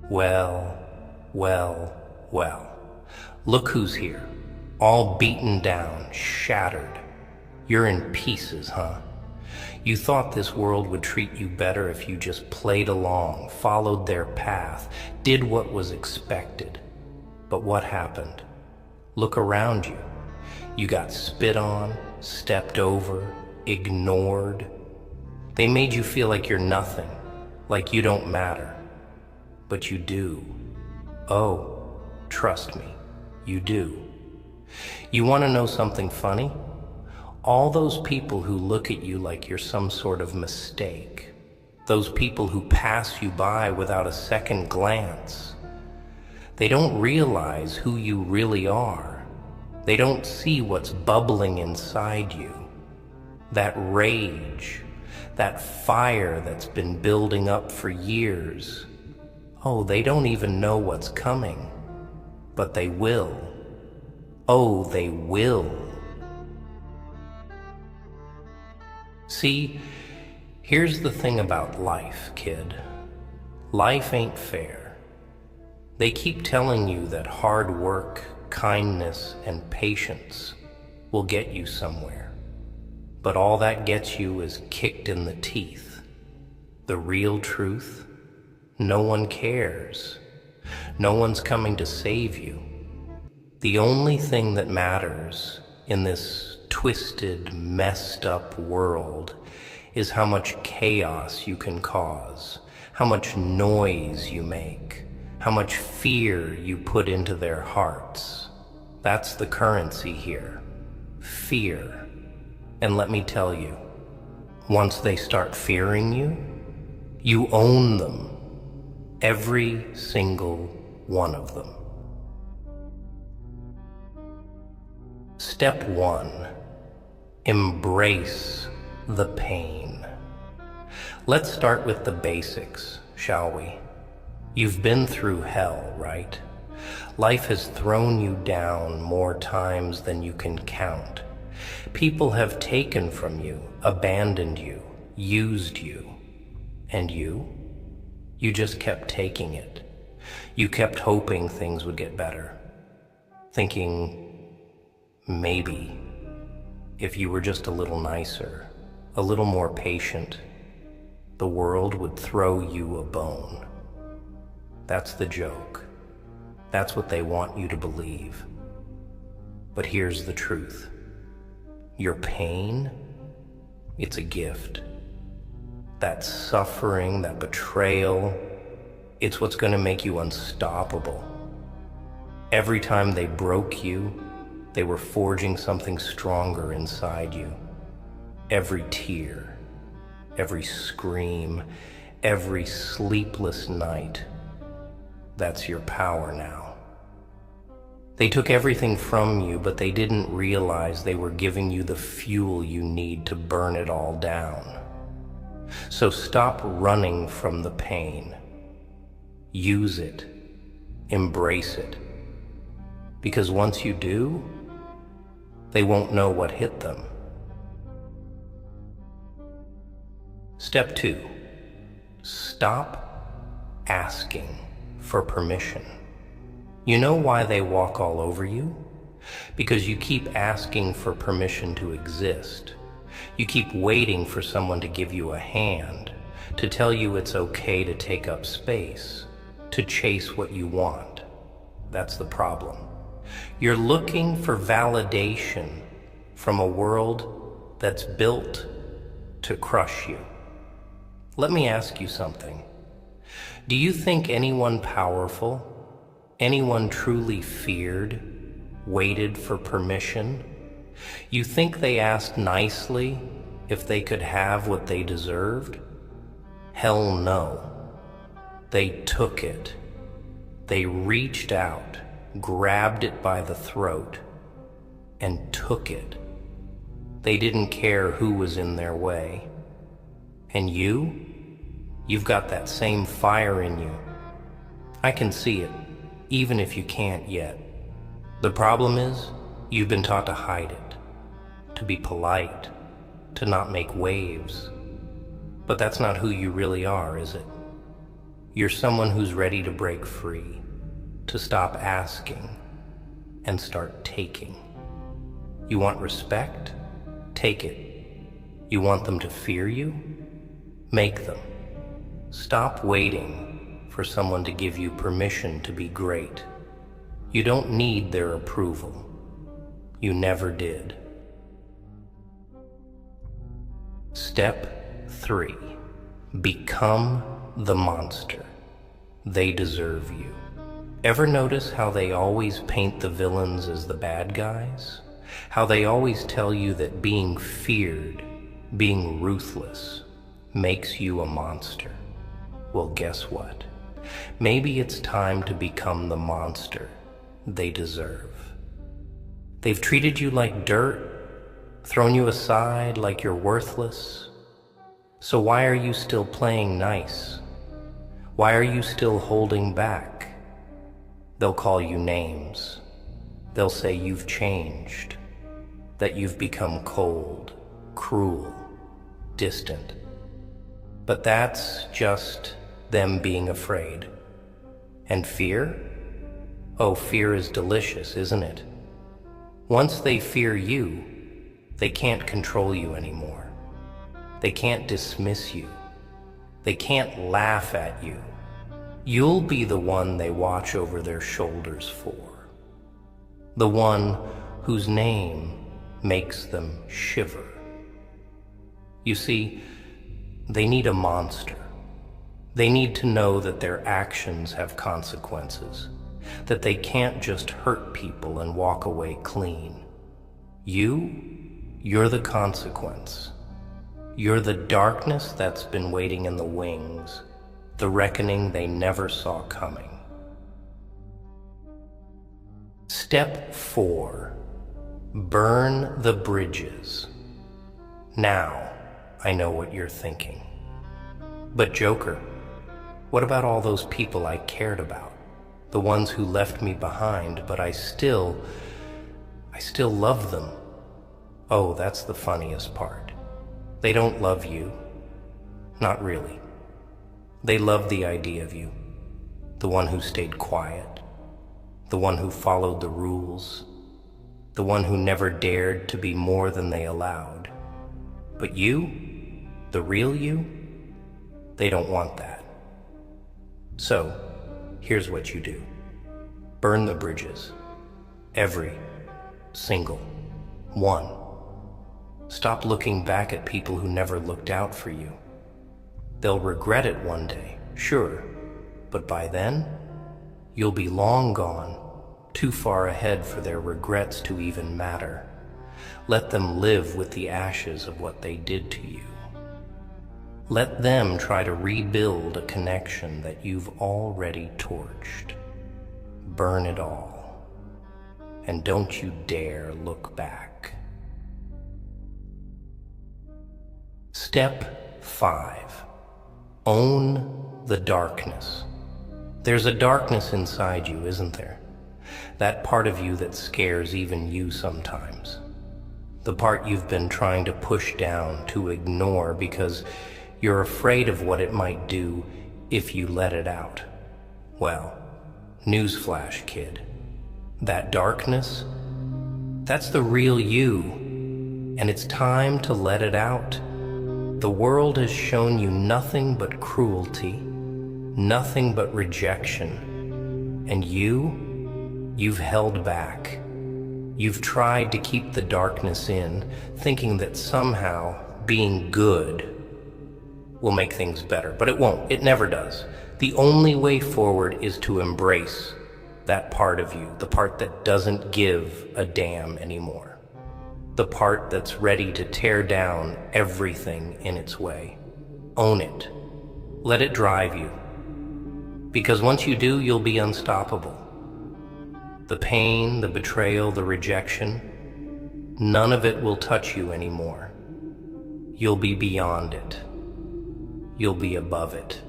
Well, well, well. Look who's here. All beaten down, shattered. You're in pieces, huh? You thought this world would treat you better if you just played along, followed their path, did what was expected. But what happened? Look around you. You got spit on, stepped over, ignored. They made you feel like you're nothing, like you don't matter. But you do. Oh, trust me, you do. You want to know something funny? All those people who look at you like you're some sort of mistake, those people who pass you by without a second glance, they don't realize who you really are. They don't see what's bubbling inside you. That rage, that fire that's been building up for years. Oh, they don't even know what's coming, but they will. Oh, they will. See, here's the thing about life, kid. Life ain't fair. They keep telling you that hard work, kindness, and patience will get you somewhere. But all that gets you is kicked in the teeth. The real truth? No one cares. No one's coming to save you. The only thing that matters in this twisted, messed up world is how much chaos you can cause, how much noise you make, how much fear you put into their hearts. That's the currency here. Fear. And let me tell you, once they start fearing you, you own them. Every single one of them. Step 1. Embrace the pain. Let's start with the basics, shall we? You've been through hell, right? Life has thrown you down more times than you can count. People have taken from you, abandoned you, used you. And you? You just kept taking it. You kept hoping things would get better. Thinking, maybe, if you were just a little nicer, a little more patient, the world would throw you a bone. That's the joke. That's what they want you to believe. But here's the truth. Your pain, it's a gift. That suffering, that betrayal, it's what's going to make you unstoppable. Every time they broke you, they were forging something stronger inside you. Every tear, every scream, every sleepless night, that's your power now. They took everything from you, but they didn't realize they were giving you the fuel you need to burn it all down. So stop running from the pain. Use it. Embrace it. Because once you do, they won't know what hit them. Step 2. Stop asking for permission. You know why they walk all over you? Because you keep asking for permission to exist. You keep waiting for someone to give you a hand, to tell you it's okay to take up space, to chase what you want. That's the problem. You're looking for validation from a world that's built to crush you. Let me ask you something. Do you think anyone powerful, anyone truly feared, waited for permission? You think they asked nicely if they could have what they deserved? Hell no. They took it. They reached out, grabbed it by the throat, and took it. They didn't care who was in their way. And you've got that same fire in you. I can see it, even if you can't yet. The problem is, you've been taught to hide it, to be polite, to not make waves. But that's not who you really are, is it? You're someone who's ready to break free, to stop asking and start taking. You want respect? Take it. You want them to fear you? Make them. Stop waiting for someone to give you permission to be great. You don't need their approval. You never did. Step 3. Become the monster. They deserve you. Ever notice how they always paint the villains as the bad guys? How they always tell you that being feared, being ruthless, makes you a monster? Well, guess what? Maybe it's time to become the monster they deserve. They've treated you like dirt, thrown you aside like you're worthless. So why are you still playing nice? Why are you still holding back? They'll call you names. They'll say you've changed, that you've become cold, cruel, distant. But that's just them being afraid. And fear? Oh, fear is delicious, isn't it? Once they fear you, they can't control you anymore. They can't dismiss you. They can't laugh at you. You'll be the one they watch over their shoulders for. The one whose name makes them shiver. You see, they need a monster. They need to know that their actions have consequences, that they can't just hurt people and walk away clean. You're the consequence. You're the darkness that's been waiting in the wings, the reckoning they never saw coming. Step 4. Burn the bridges. Now, I know what you're thinking. But Joker, what about all those people I cared about? The ones who left me behind, but I still love them. Oh, that's the funniest part. They don't love you. Not really. They love the idea of you. The one who stayed quiet. The one who followed the rules. The one who never dared to be more than they allowed. But you, the real you, they don't want that. So, here's what you do. Burn the bridges. Every single one. Stop looking back at people who never looked out for you. They'll regret it one day, sure, but by then, you'll be long gone, too far ahead for their regrets to even matter. Let them live with the ashes of what they did to you. Let them try to rebuild a connection that you've already torched. Burn it all. And don't you dare look back. Step 5. Own the darkness. There's a darkness inside you, isn't there? That part of you that scares even you sometimes. The part you've been trying to push down, to ignore, because you're afraid of what it might do if you let it out. Well, newsflash, kid. That darkness, that's the real you, and it's time to let it out. The world has shown you nothing but cruelty, nothing but rejection, and you've held back. You've tried to keep the darkness in, thinking that somehow being good will make things better, but it won't. It never does. The only way forward is to embrace that part of you, the part that doesn't give a damn anymore, the part that's ready to tear down everything in its way. Own it. Let it drive you, because once you do, you'll be unstoppable. The pain, the betrayal, the rejection, none of it will touch you anymore. You'll be beyond it. You'll be above it.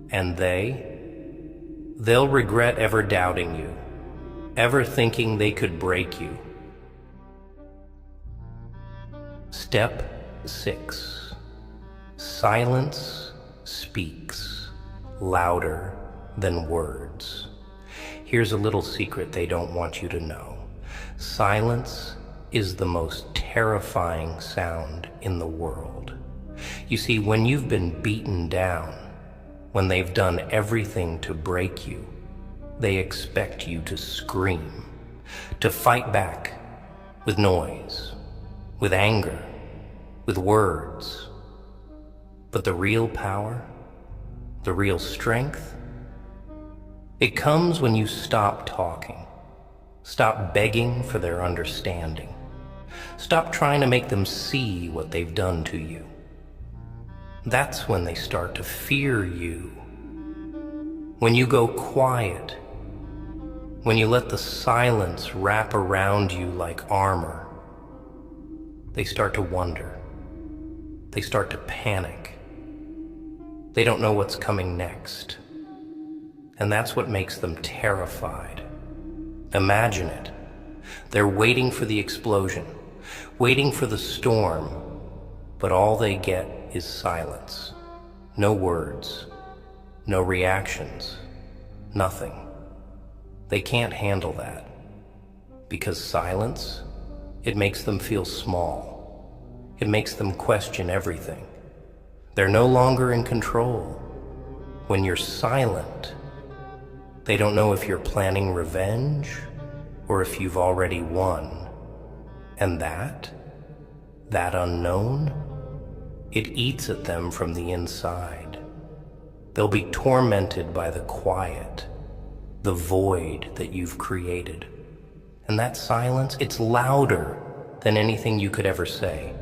And they'll regret ever doubting you, ever thinking they could break you. Step 6. Silence speaks. louder than words. Here's a little secret they don't want you to know. Silence is the most terrifying sound in the world. You see, when you've been beaten down, when they've done everything to break you, they expect you to scream, to fight back with noise, with anger, with words. But the real power, the real strength, it comes when you stop talking, stop begging for their understanding, stop trying to make them see what they've done to you. That's when they start to fear you. When you go quiet, when you let the silence wrap around you like armor, they start to wonder. They start to panic. They don't know what's coming next. And that's what makes them terrified. Imagine it. They're waiting for the explosion, waiting for the storm, but all they get is silence. No words, no reactions, nothing. They can't handle that, because silence, it makes them feel small. It makes them question everything. They're no longer in control. When you're silent, they don't know if you're planning revenge or if you've already won. And that unknown, it eats at them from the inside. They'll be tormented by the quiet, the void that you've created. And that silence, it's louder than anything you could ever say.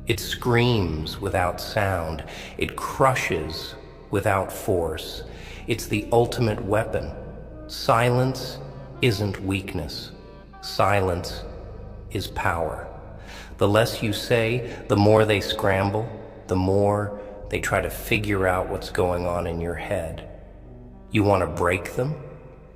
It screams without sound. It crushes without force. It's the ultimate weapon. Silence isn't weakness. Silence is power. The less you say, the more they scramble, the more they try to figure out what's going on in your head. You want to break them?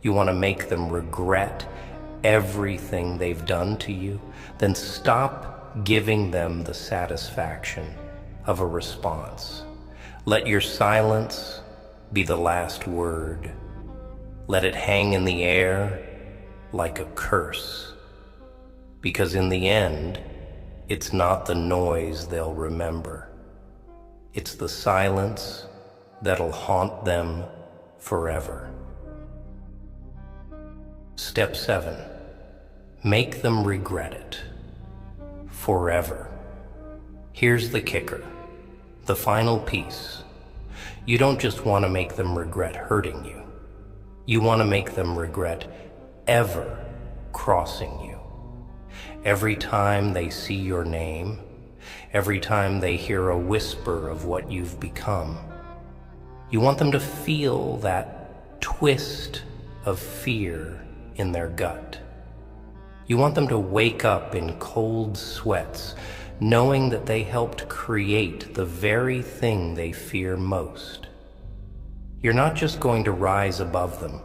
You want to make them regret everything they've done to you? Then stop giving them the satisfaction of a response. Let your silence be the last word. Let it hang in the air like a curse. Because in the end, it's not the noise they'll remember. It's the silence that'll haunt them forever. Step 7. Make them regret it. Forever. Here's the kicker, the final piece. You don't just want to make them regret hurting you. You want to make them regret ever crossing you. Every time they see your name, every time they hear a whisper of what you've become, you want them to feel that twist of fear in their gut. You want them to wake up in cold sweats, knowing that they helped create the very thing they fear most. You're not just going to rise above them.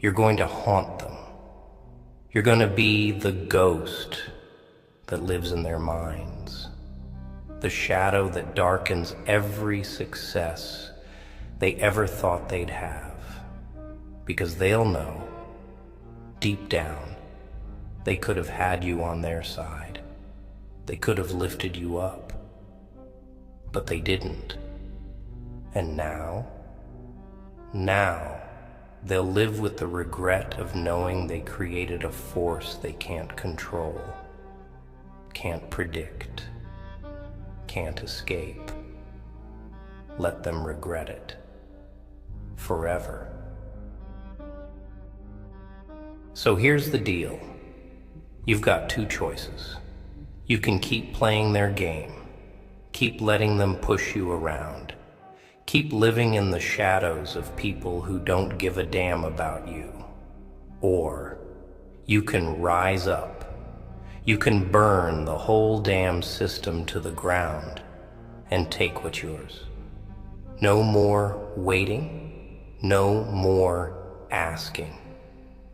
You're going to haunt them. You're going to be the ghost that lives in their minds, the shadow that darkens every success they ever thought they'd have, because they'll know, deep down, they could have had you on their side. They could have lifted you up, but they didn't. And now they'll live with the regret of knowing they created a force they can't control, can't predict, can't escape. Let them regret it forever. So here's the deal. You've got two choices. You can keep playing their game, keep letting them push you around, keep living in the shadows of people who don't give a damn about you. Or you can rise up. You can burn the whole damn system to the ground and take what's yours. No more waiting, no more asking,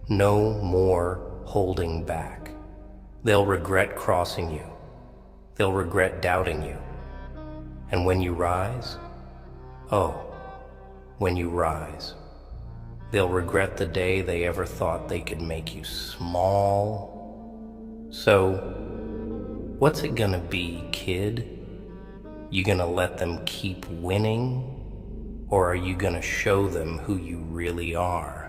no more holding back. They'll regret crossing you. They'll regret doubting you. And when you rise, oh, when you rise. They'll regret the day they ever thought they could make you small. So, what's it gonna be, kid? You gonna let them keep winning? Or are you gonna show them who you really are?